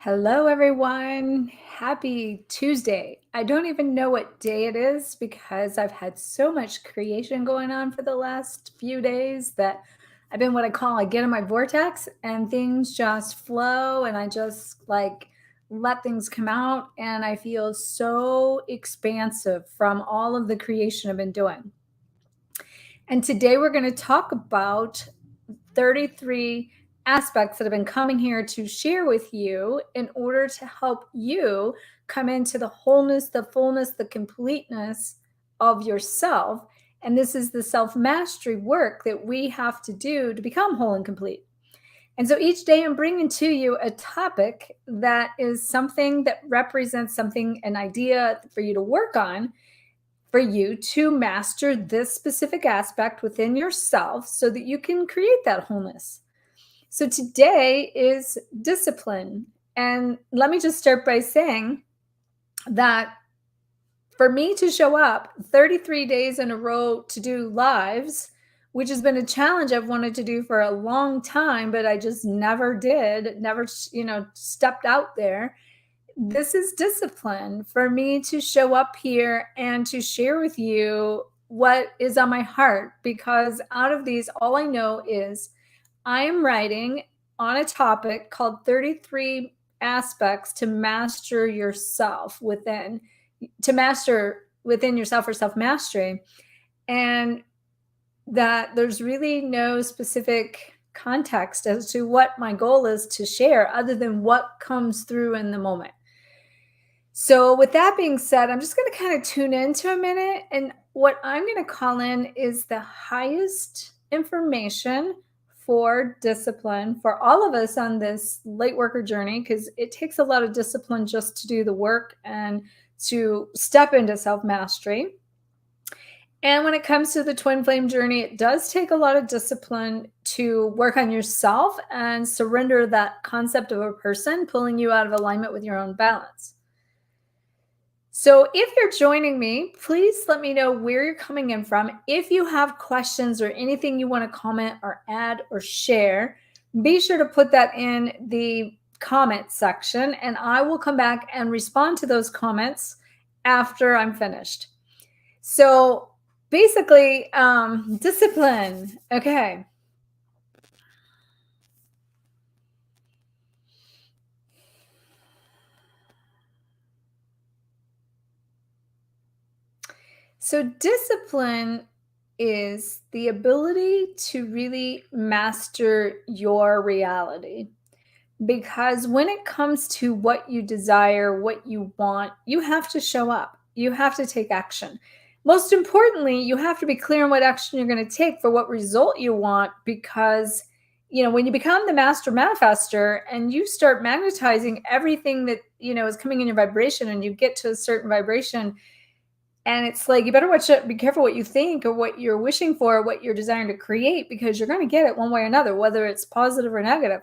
Hello, everyone. Happy Tuesday. I don't even know what day it is because I've had so much creation going on for the last few days that I've been what I get in my vortex and things just flow and I just let things come out and I feel so expansive from all of the creation I've been doing. And today we're going to talk about 33 aspects that have been coming here to share with you in order to help you come into the wholeness, the fullness, the completeness of yourself. And this is the self mastery work that we have to do to become whole and complete. And so each day I'm bringing to you a topic that is something that represents something, an idea for you to work on, for you to master this specific aspect within yourself so that you can create that wholeness. So today is discipline. And let me just start by saying that for me to show up 33 days in a row to do lives, which has been a challenge I've wanted to do for a long time, but I just never did, never, stepped out there. This is discipline for me to show up here and to share with you what is on my heart, because out of these, all I know is I am writing on a topic called 33 aspects to master yourself within, to master within yourself, or self mastery. And that there's really no specific context as to what my goal is to share other than what comes through in the moment. So, with that being said, I'm just going to kind of tune into a minute. And what I'm going to call in is the highest information for discipline for all of us on this light worker journey, because it takes a lot of discipline just to do the work and to step into self mastery. And when it comes to the twin flame journey, it does take a lot of discipline to work on yourself and surrender that concept of a person pulling you out of alignment with your own balance. So if you're joining me, please let me know where you're coming in from. If you have questions or anything you want to comment or add or share, be sure to put that in the comment section and I will come back and respond to those comments after I'm finished. So basically, discipline. Okay. So, discipline is the ability to really master your reality. Because when it comes to what you desire, what you want, you have to show up. You have to take action. Most importantly, you have to be clear on what action you're going to take for what result you want. Because, when you become the master manifester and you start magnetizing everything that, is coming in your vibration, and you get to a certain vibration, and it's like, you better watch it, be careful what you think or what you're wishing for, or what you're desiring to create, because you're going to get it one way or another, whether it's positive or negative.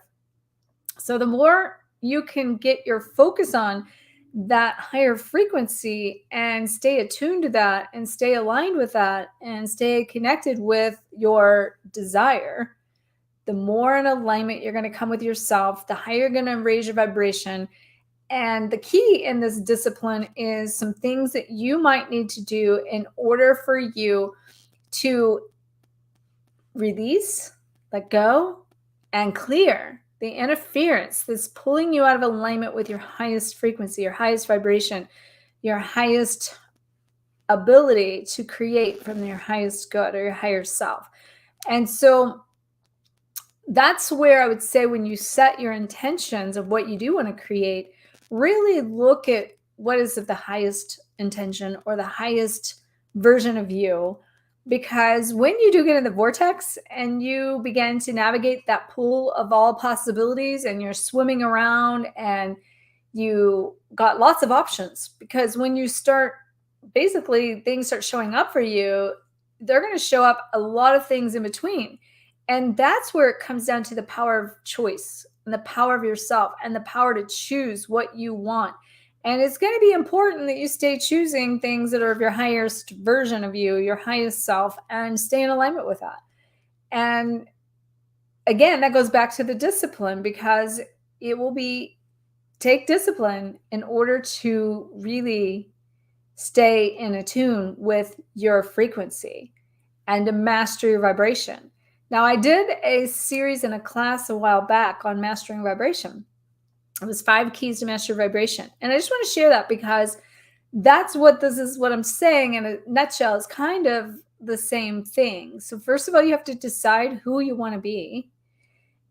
So the more you can get your focus on that higher frequency and stay attuned to that and stay aligned with that and stay connected with your desire, the more in alignment you're going to come with yourself, the higher you're going to raise your vibration. And the key in this discipline is some things that you might need to do in order for you to release, let go, and clear the interference that's pulling you out of alignment with your highest frequency, your highest vibration, your highest ability to create from your highest good or your higher self. And so that's where I would say, when you set your intentions of what you do want to create, really look at what is of the highest intention or the highest version of you. Because when you do get in the vortex and you begin to navigate that pool of all possibilities and you're swimming around and you got lots of options, because when you start, basically things start showing up for you, they're going to show up a lot of things in between. And that's where it comes down to the power of choice and the power of yourself and the power to choose what you want. And it's going to be important that you stay choosing things that are of your highest version of you, your highest self, and stay in alignment with that. And again, that goes back to the discipline, because it will be take discipline in order to really stay in attune with your frequency and to master your vibration. Now, I did a series in a class a while back on mastering vibration. It was 5 keys to master vibration. And I just want to share that because that's what this is, what I'm saying in a nutshell is kind of the same thing. So first of all, you have to decide who you want to be.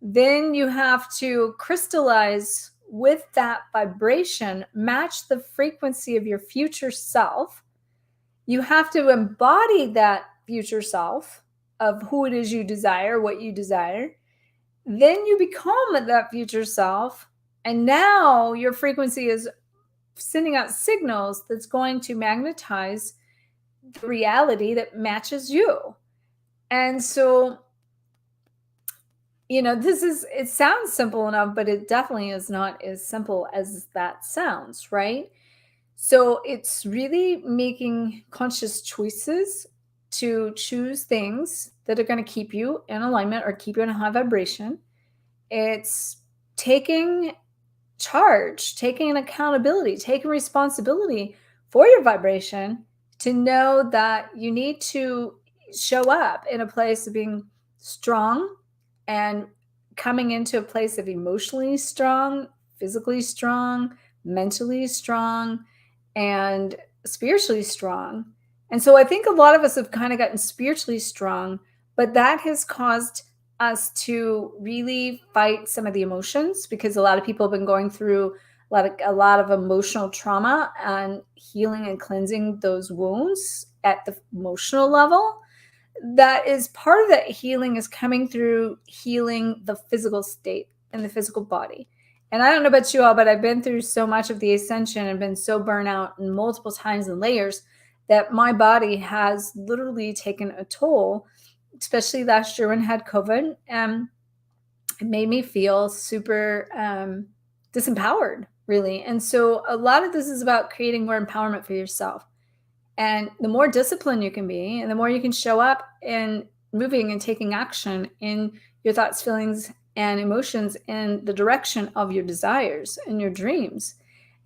Then you have to crystallize with that vibration, match the frequency of your future self. You have to embody that future self of who it is you desire, what you desire. Then you become that future self. And now your frequency is sending out signals that's going to magnetize the reality that matches you. And so, it sounds simple enough, but it definitely is not as simple as that sounds, right? So it's really making conscious choices to choose things that are going to keep you in alignment or keep you in a high vibration. It's taking charge, taking an accountability, taking responsibility for your vibration to know that you need to show up in a place of being strong and coming into a place of emotionally strong, physically strong, mentally strong, and spiritually strong. And so I think a lot of us have kind of gotten spiritually strong, but that has caused us to really fight some of the emotions because a lot of people have been going through a lot of emotional trauma and healing and cleansing those wounds at the emotional level. That is part of that healing is coming through healing the physical state and the physical body. And I don't know about you all, but I've been through so much of the ascension and been so burnt out in multiple times and layers that my body has literally taken a toll, especially last year when I had COVID. It made me feel super disempowered, really. And so a lot of this is about creating more empowerment for yourself. And the more disciplined you can be, and the more you can show up in moving and taking action in your thoughts, feelings, and emotions in the direction of your desires and your dreams,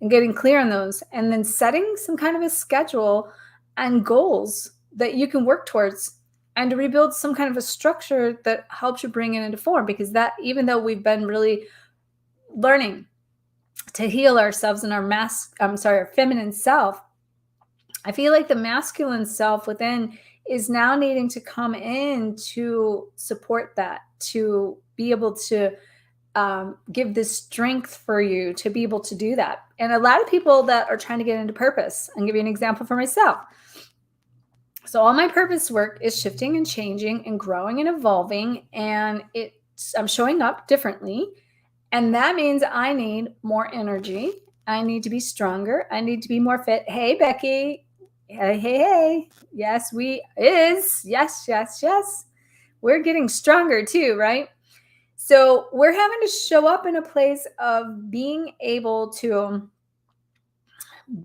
and getting clear on those, and then setting some kind of a schedule and goals that you can work towards, and to rebuild some kind of a structure that helps you bring it into form. Because that, even though we've been really learning to heal ourselves and our feminine self, I feel like the masculine self within is now needing to come in to support that, to be able to give this strength for you to be able to do that. And a lot of people that are trying to get into purpose, I'll give you an example for myself. So all my purpose work is shifting and changing and growing and evolving, and I'm showing up differently. And that means I need more energy. I need to be stronger. I need to be more fit. Hey, Becky. Hey. Yes, yes. We're getting stronger too, right? So we're having to show up in a place of being able to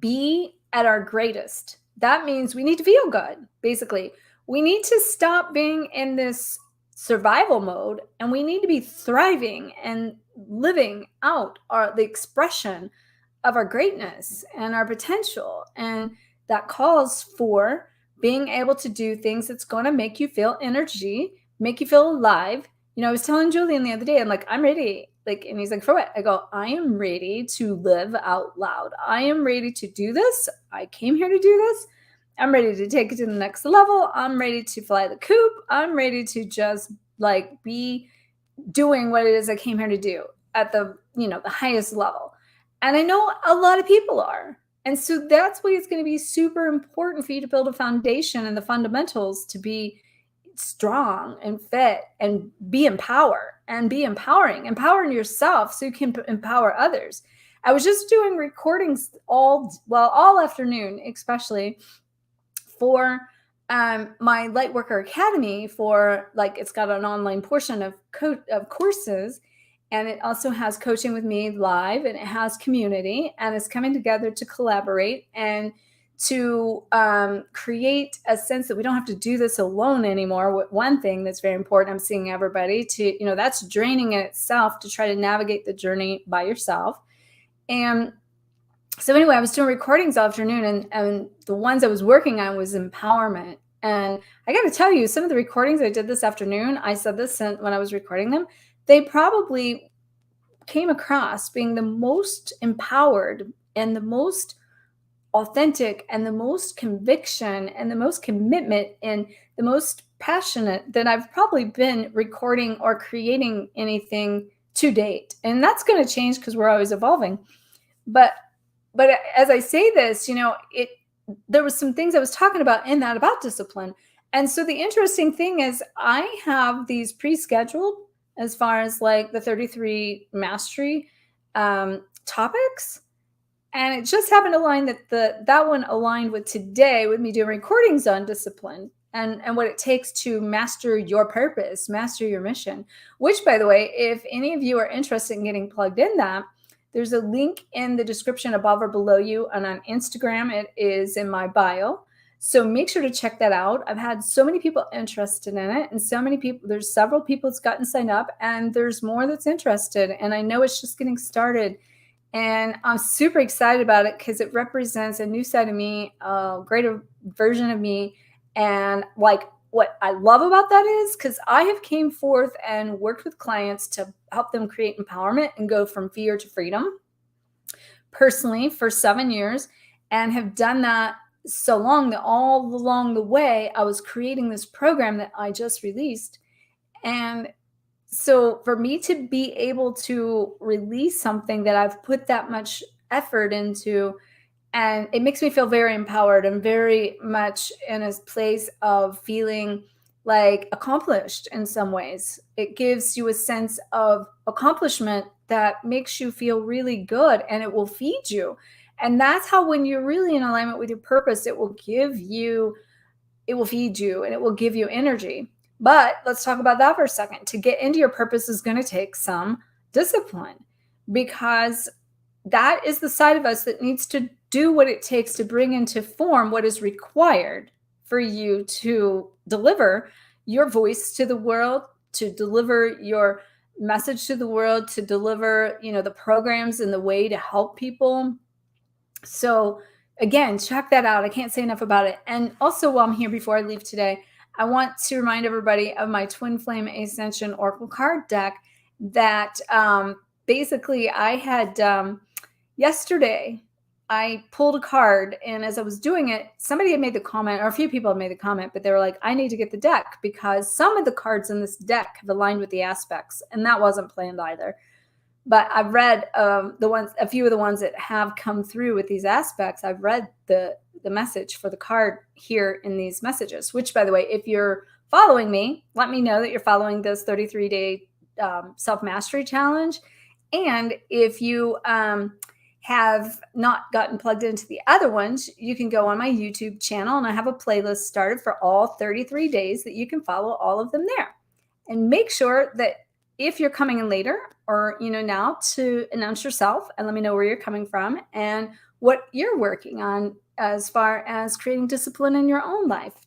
be at our greatest. That means we need to feel good, basically. We need to stop being in this survival mode, and we need to be thriving and living out the expression of our greatness and our potential. And that calls for being able to do things that's going to make you feel energy, make you feel alive. I was telling Julian the other day, I'm like, I'm ready. And he's like, for what? I go, I am ready to live out loud. I am ready to do this. I came here to do this. I'm ready to take it to the next level. I'm ready to fly the coop. I'm ready to just be doing what it is I came here to do at the highest level. And I know a lot of people are. And so that's why it's going to be super important for you to build a foundation and the fundamentals to be strong and fit and be empowered and be empowering yourself so you can empower others. I was just doing recordings all afternoon, especially for my Lightworker Academy for it's got an online portion of courses, and it also has coaching with me live, and it has community, and it's coming together to collaborate and to create a sense that we don't have to do this alone anymore. One thing that's very important, I'm seeing everybody to, that's draining in itself to try to navigate the journey by yourself. And so anyway, I was doing recordings all afternoon, and the ones I was working on was empowerment. And I got to tell you, some of the recordings I did this afternoon, I said this when I was recording them, they probably came across being the most empowered and the most authentic and the most conviction and the most commitment and the most passionate that I've probably been recording or creating anything to date. And that's going to change because we're always evolving. But as I say this, it there was some things I was talking about in that about discipline. And so the interesting thing is I have these pre-scheduled as far as like the 33 mastery topics. And it just happened to align that one aligned with today with me doing recordings on discipline and what it takes to master your purpose, master your mission, which by the way, if any of you are interested in getting plugged in that, there's a link in the description above or below you, and on Instagram, it is in my bio. So make sure to check that out. I've had so many people interested in it, and so many people, there's several people that's gotten signed up, and there's more that's interested. And I know it's just getting started. And I'm super excited about it because it represents a new side of me, a greater version of me. And like what I love about that is because I have came forth and worked with clients to help them create empowerment and go from fear to freedom personally for 7 years, and have done that so long that all along the way I was creating this program that I just released. And so for me to be able to release something that I've put that much effort into, and it makes me feel very empowered and very much in a place of feeling like accomplished in some ways. It gives you a sense of accomplishment that makes you feel really good, and it will feed you. And that's how, when you're really in alignment with your purpose, it will feed you and it will give you energy. But let's talk about that for a second. To get into your purpose is going to take some discipline, because that is the side of us that needs to do what it takes to bring into form what is required for you to deliver your voice to the world, to deliver your message to the world, to deliver, the programs and the way to help people. So again, check that out. I can't say enough about it. And also, while I'm here, before I leave today, I want to remind everybody of my Twin Flame Ascension Oracle card deck that basically I had yesterday. I pulled a card, and as I was doing it, somebody had made the comment, or a few people had made the comment, but they were like, I need to get the deck because some of the cards in this deck have aligned with the aspects, and that wasn't planned either. But I've read a few of the ones that have come through with these aspects. I've read the message for the card here in these messages, which, by the way, if you're following me, let me know that you're following this 33-day self-mastery challenge. And if you have not gotten plugged into the other ones, you can go on my YouTube channel, and I have a playlist started for all 33 days that you can follow all of them there. And make sure that if you're coming in later, or now, to announce yourself and let me know where you're coming from and what you're working on as far as creating discipline in your own life.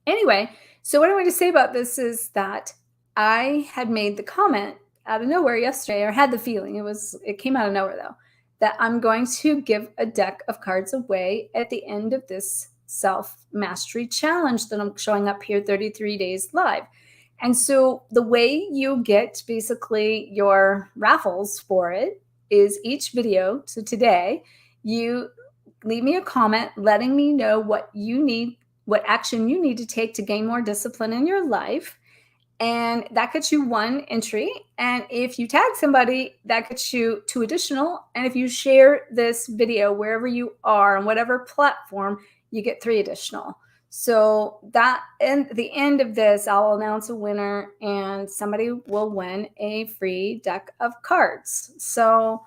Anyway, so what I want to say about this is that I had made the comment out of nowhere yesterday, or had the feeling, it came out of nowhere though, that I'm going to give a deck of cards away at the end of this self-mastery challenge that I'm showing up here 33 days live. And so the way you get basically your raffles for it is each video. So today you leave me a comment letting me know what action you need to take to gain more discipline in your life. And that gets you 1 entry. And if you tag somebody, that gets you 2 additional. And if you share this video wherever you are, on whatever platform, you get 3 additional. So that, at the end of this, I'll announce a winner, and somebody will win a free deck of cards. So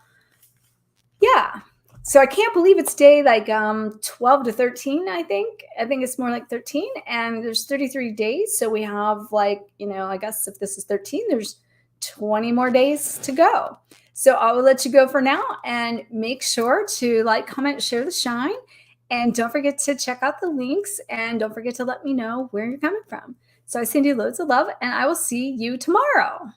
yeah. So I can't believe it's day like 12 to 13, I think. I think it's more like 13, and there's 33 days. So we have I guess if this is 13, there's 20 more days to go. So I will let you go for now, and make sure to like, comment, share the shine. And don't forget to check out the links, and don't forget to let me know where you're coming from. So I send you loads of love, and I will see you tomorrow.